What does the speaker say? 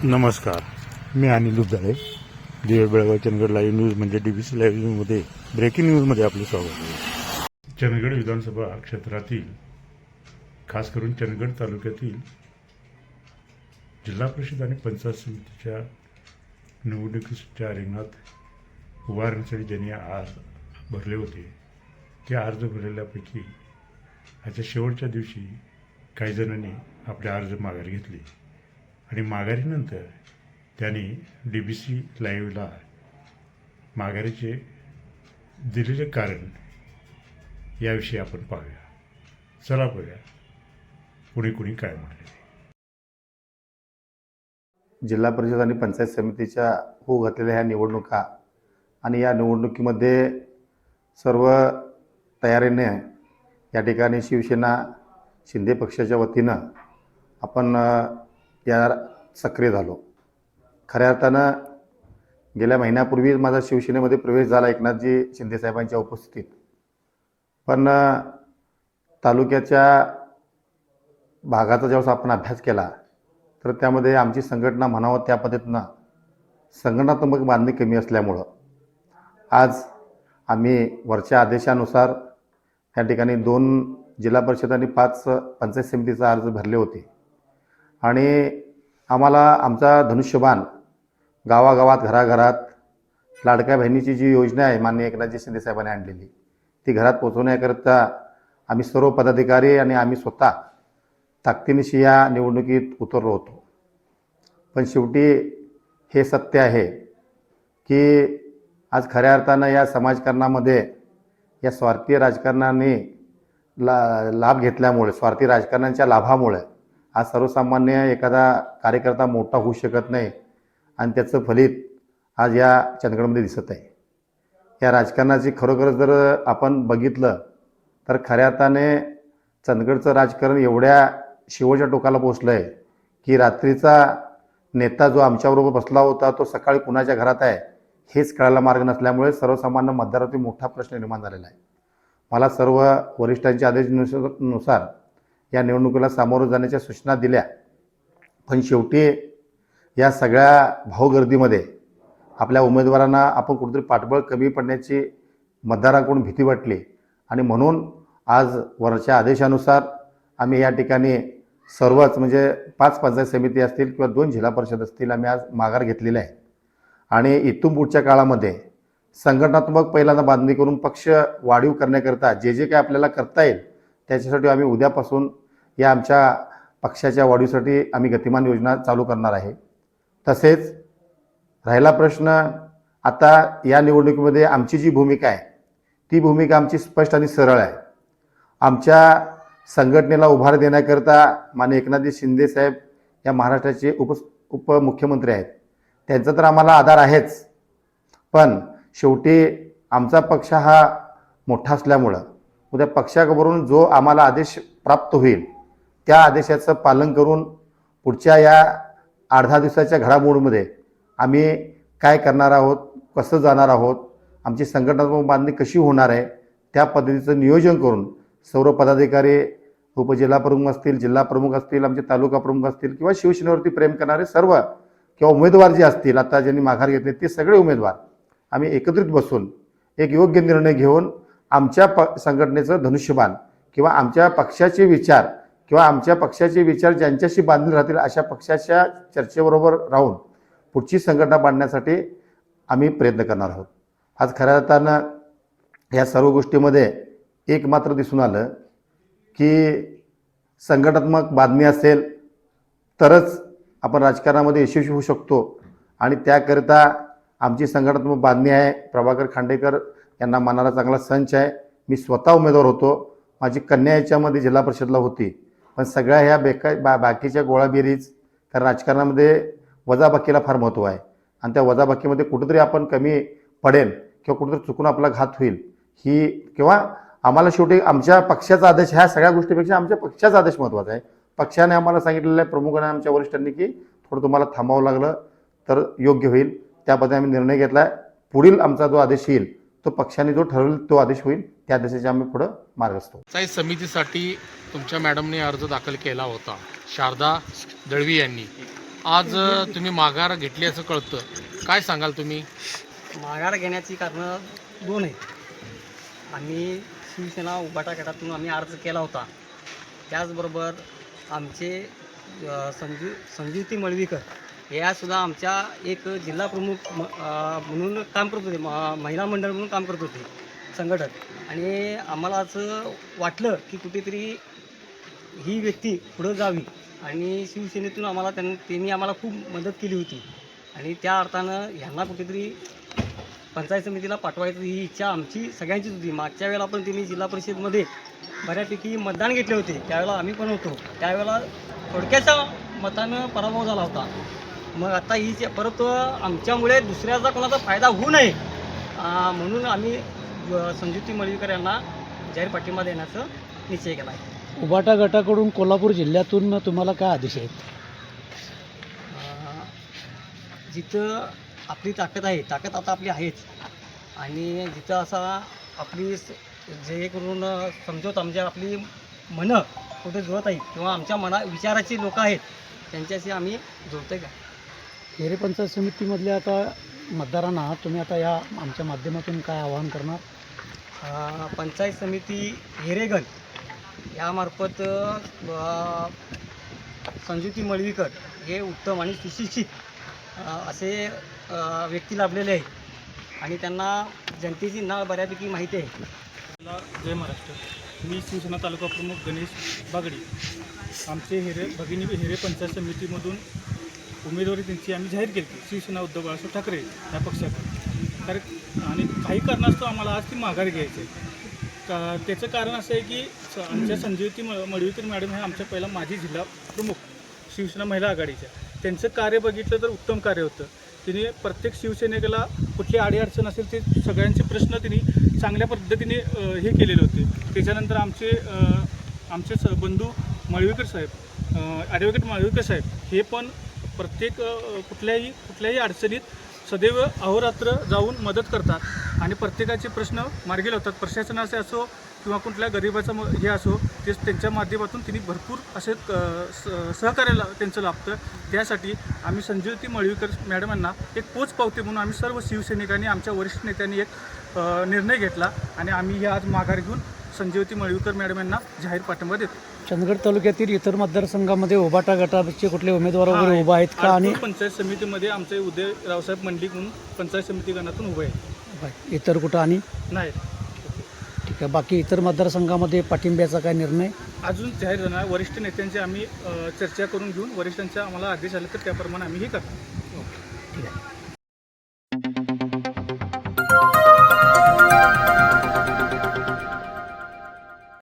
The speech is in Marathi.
नमस्कार, मी अनिल दुधाळे. दिवे बेळगाव चंदगड लाईव्ह न्यूज म्हणजे DBC लाईव्ह न्यूजमध्ये ब्रेकिंग न्यूजमध्ये आपले स्वागत आहे. चंदगड विधानसभा क्षेत्रातील खास करून चंदगड तालुक्यातील जिल्हा परिषद आणि पंचायत समितीच्या निवडणुकीच्या रिंगणात उभारण्यासाठी ज्यांनी अर्ज भरले होते, ते अर्ज भरलेल्यापैकी आजच्या शेवटच्या दिवशी काही जणांनी आपले अर्ज माघारी घेतले आणि माघारीनंतर त्यांनी DBC लाईव्हला माघारीचे दिलेले कारण याविषयी आपण पाहूया. चला पाहूया कुणी काय म्हटले. जिल्हा परिषद आणि पंचायत समितीच्या होऊ घातलेल्या ह्या निवडणुका आणि या निवडणुकीमध्ये सर्व तयारीने या ठिकाणी शिवसेना शिंदे पक्षाच्या वतीनं आपण या सक्रिय झालो. खऱ्या अर्थानं गेल्या महिन्यापूर्वी माझा शिवसेनेमध्ये प्रवेश झाला एकनाथजी शिंदेसाहेबांच्या उपस्थितीत. पण तालुक्याच्या भागाचा जेव्हा आपण अभ्यास केला तर त्यामध्ये आमची संघटना म्हणावं त्या पद्धतीनं संघटनात्मक बांधणी कमी असल्यामुळं आज आम्ही वरच्या आदेशानुसार या ठिकाणी 2 जिल्हा परिषद आणि 5 पंचायत समितीचा अर्ज भरले होते आणि आम्हाला आमचा धनुष्यबाण गावागावात घराघरात लाडक्या बहिणीची जी योजना आहे माननीय एकनाथजी शिंदेसाहेबांनी आणलेली ती घरात पोहोचवण्याकरता आम्ही सर्व पदाधिकारी आणि आम्ही स्वतः ताकदीनिशी या निवडणुकीत उतरलो होतो. पण शेवटी हे सत्य आहे की आज खऱ्या अर्थानं या समाजकारणामध्ये या स्वार्थी राजकारणाने लाभ घेतल्यामुळे, स्वार्थी राजकारणाच्या लाभामुळे आज सर्वसामान्य एखादा कार्यकर्ता मोठा होऊ शकत नाही आणि त्याचं फलित आज या चंदगडमध्ये दिसत आहे. या राजकारणाची खरोखर जर आपण बघितलं तर खऱ्या अर्थाने चंदगडचं राजकारण एवढ्या शेवटच्या टोकाला पोचलं आहे की रात्रीचा नेता जो आमच्याबरोबर बसला होता तो सकाळी कुणाच्या घरात आहे हेच कळायला मार्ग नसल्यामुळे सर्वसामान्य मतदारावरती मोठा प्रश्न निर्माण झालेला आहे. मला सर्व वरिष्ठांच्या आदेशानुसार या निवडणुकीला सामोरं जाण्याच्या सूचना दिल्या. पण शेवटी या सगळ्या भाऊगर्दीमध्ये आपल्या उमेदवारांना आपण कुठेतरी पाठबळ कमी पडण्याची मतदारांकडून भीती वाटली आणि म्हणून आज वरच्या आदेशानुसार आम्ही या ठिकाणी सर्वच म्हणजे 5 पंचायत समिती असतील किंवा 2 जिल्हा परिषद असतील आम्ही आज माघार घेतलेला आहे. आणि इथून पुढच्या काळामध्ये संघटनात्मक पहिल्यांदा बांधणी करून पक्ष वाढीव करण्याकरता जे काय आपल्याला करता येईल त्याच्यासाठी आम्ही उद्यापासून या आमच्या पक्षाच्या वाढीसाठी आम्ही गतिमान योजना चालू करणार आहे. तसेच राहिला प्रश्न आता या निवडणुकीमध्ये आमची जी भूमिका आहे ती भूमिका आमची स्पष्ट आणि सरळ आहे. आमच्या संघटनेला उभार देण्याकरता माननीय एकनाथजी शिंदेसाहेब या महाराष्ट्राचे उपमुख्यमंत्री आहेत. त्यांचा तर आम्हाला आधार आहेच, पण शेवटी आमचा पक्ष हा मोठा असल्यामुळं उद्या पक्षाकडून जो आम्हाला आदेश प्राप्त होईल त्या आदेशाचं पालन करून पुढच्या या 8-10 दिवसाच्या घडामोडीमध्ये आम्ही काय करणार आहोत, कसं जाणार आहोत, आमची संघटनात्मक बांधणी कशी होणार आहे त्या पद्धतीचं नियोजन करून सर्व पदाधिकारी, उपजिल्हा प्रमुख असतील, जिल्हा प्रमुख असतील, आमचे तालुका प्रमुख असतील किंवा शिवसेनेवरती प्रेम करणारे सर्व किंवा उमेदवार जे असतील आता ज्यांनी माघार घेतले ते सगळे उमेदवार आम्ही एकत्रित बसून एक योग्य निर्णय घेऊन आमच्या संघटनेचं धनुष्यबाण किंवा आमच्या पक्षाचे विचार किंवा आमच्या पक्षाचे विचार ज्यांच्याशी बांधले राहतील अशा पक्षाच्या चर्चेबरोबर राहून पुढची संघटना बांधण्यासाठी आम्ही प्रयत्न करणार आहोत. आज खऱ्या अर्थानं या सर्व गोष्टीमध्ये एक मात्र दिसून आलं की संघटनात्मक बांधणी असेल तरच आपण राजकारणामध्ये यशस्वी होऊ शकतो आणि त्याकरिता आमची संघटनात्मक बांधणी आहे. प्रभाकर खांडेकर यांना मनाला चांगला संच आहे. मी स्वतः उमेदवार होतो, माझी कन्या याच्यामध्ये जिल्हा परिषदला होती, पण सगळ्या ह्या बाकीच्या गोळाबेरीज कारण राजकारणामध्ये वजाबाकीला फार महत्त्व आहे आणि त्या वजाबाकीमध्ये कुठेतरी आपण कमी पडेल किंवा कुठेतरी चुकून आपला घात होईल ही किंवा आम्हाला शेवटी आमच्या पक्षाचा आदेश ह्या सगळ्या गोष्टीपेक्षा आमच्या पक्षाचा आदेश महत्त्वाचा आहे. पक्षाने आम्हाला सांगितलेलं आहे, प्रमुखांनी आमच्या वरिष्ठांनी की थोडं तुम्हाला थांबावं लागलं तर योग्य होईल. त्या पद्धतीने आम्ही निर्णय घेतला आहे. पुढील आमचा जो आदेश येईल तो पक्षाने जो ठरवेल तो आदेश होईल, त्या आदेशाचे आम्ही पुढे मार्ग असतो. पंचायत समितीसाठी तुमच्या मॅडमने अर्ज दाखल केला होता शारदा दळवी यांनी, आज तुम्ही माघार घेतली असं कळतं, काय सांगाल तुम्ही? माघार घेण्याची कारणं दोन आहेत. आम्ही शिवसेना उभाटा गटातून आम्ही अर्ज केला होता. त्याचबरोबर आमचे संजीवती मळवीकर यासुद्धा आमच्या एक जिल्हा प्रमुख म्हणून काम करत होते, महिला मंडळ म्हणून काम करत होते संघटक. आणि आम्हाला असं वाटलं की कुठेतरी ही व्यक्ती पुढं जावी आणि शिवसेनेतून आम्हाला त्यांनी आम्हाला खूप मदत केली होती आणि त्या अर्थानं ह्यांना कुठेतरी पंचायत समितीला पाठवायचं ही इच्छा आमची सगळ्यांचीच होती. मागच्या वेळेला पण त्यांनी जिल्हा परिषदमध्ये बऱ्यापैकी मतदान घेतले होते, त्यावेळेला आम्ही पण होतो. त्यावेळेला थोडक्याच्या मतानं पराभव झाला होता. मग आता ही परत आमच्यामुळे दुसऱ्याचा कोणाचा फायदा होऊ नये म्हणून आम्ही संजीवती मळवीकर यांना जाहीर पाठिंबा देण्याचा निश्चय केला आहे. उभाटा गटाकडून कोल्हापूर जिल्ह्यातून तुम्हाला काय आदेश आहेत? जिथं आपली ताकद आहे, ताकद आता आपली आहेच, आणि जिथं असा आपली जे करून समजवत आमच्या आपली मनं कुठे जुळत आहेत किंवा आमच्या विचाराची लोक आहेत त्यांच्याशी आम्ही जुळतो आहे का. हेरे पंचायत समितीमधल्या आता मतदारांना तुम्ही आता या आमच्या माध्यमातून काय आवाहन करणार? पंचायत समिती हेरेगन यामार्फत संजीवती मळवीकर हे उत्तम आणि सुशिक्षित असे व्यक्ती लाभलेले आहेत आणि त्यांना जनतेची नाळ बऱ्यापैकी माहिती आहे. जय महाराष्ट्र. मी शिवसेना तालुका प्रमुख गणेश बागडी. आमचे भगिनी हेरे पंचायत समितीमधून उमेदवारी त्यांची आम्ही जाहीर केली, शिवसेना उद्धव बाळासाहेब ठाकरे या पक्षाकडे. कारण आणि काही कारणास्तव आम्हाला आज ती माघार घ्यायची आहे. त्याचं कारण असं आहे की आमच्या संजीवती मळवीकर मॅडम हे आमच्या पहिला माजी जिल्हा प्रमुख शिवसेना महिला आघाडीच्या. त्यांचं कार्य बघितलं तर उत्तम कार्य होतं. तिने प्रत्येक शिवसैनिकाला कुठली अडीअडचण असेल ते सगळ्यांचे प्रश्न तिने चांगल्या पद्धतीने हे केलेले होते. त्याच्यानंतर आमचे बंधू मळवीकर साहेब, ॲडव्होकेट मळवीकर साहेब हे पण प्रत्येक कुठल्याही अडचणीत सदैव अहोरात्र जाऊन मदत करतात आणि प्रत्येकाचे प्रश्न मार्गी लावतात. प्रशासनाचे असो किंवा कुठल्या गरिबाचं हे असो, ते त्यांच्या माध्यमातून त्यांनी भरपूर असे सहकार्य त्यांचं लाभतं. त्यासाठी आम्ही संजीवती मळवीकर मॅडमांना एक पोचपावती म्हणून आम्ही सर्व शिवसैनिकांनी आमच्या वरिष्ठ नेत्यांनी एक निर्णय घेतला आणि आम्ही हे आज माघार घेऊन संजीवती मळवीकर मॅडम यांना जाहीर पाठिंबा देतो. चंदगड तालुक्यातील इतर मतदारसंघामध्ये उभाटा गटाचे कुठले उमेदवार वगैरे उभा आहेत का? आणि पंचायत समितीमध्ये आमचे उदय रावसाहेब मंडलिक म्हणून पंचायत समिती गणातून उभे आहेत. इतर कुठं आणि नाही. ठीक आहे. बाकी इतर मतदारसंघामध्ये पाठिंब्याचा काय निर्णय अजून जाहीर झाला. वरिष्ठ नेत्यांची आम्ही चर्चा करून घेऊन वरिष्ठांचा आम्हाला आदेश आले तर त्याप्रमाणे आम्ही हे करतो. ठीक आहे.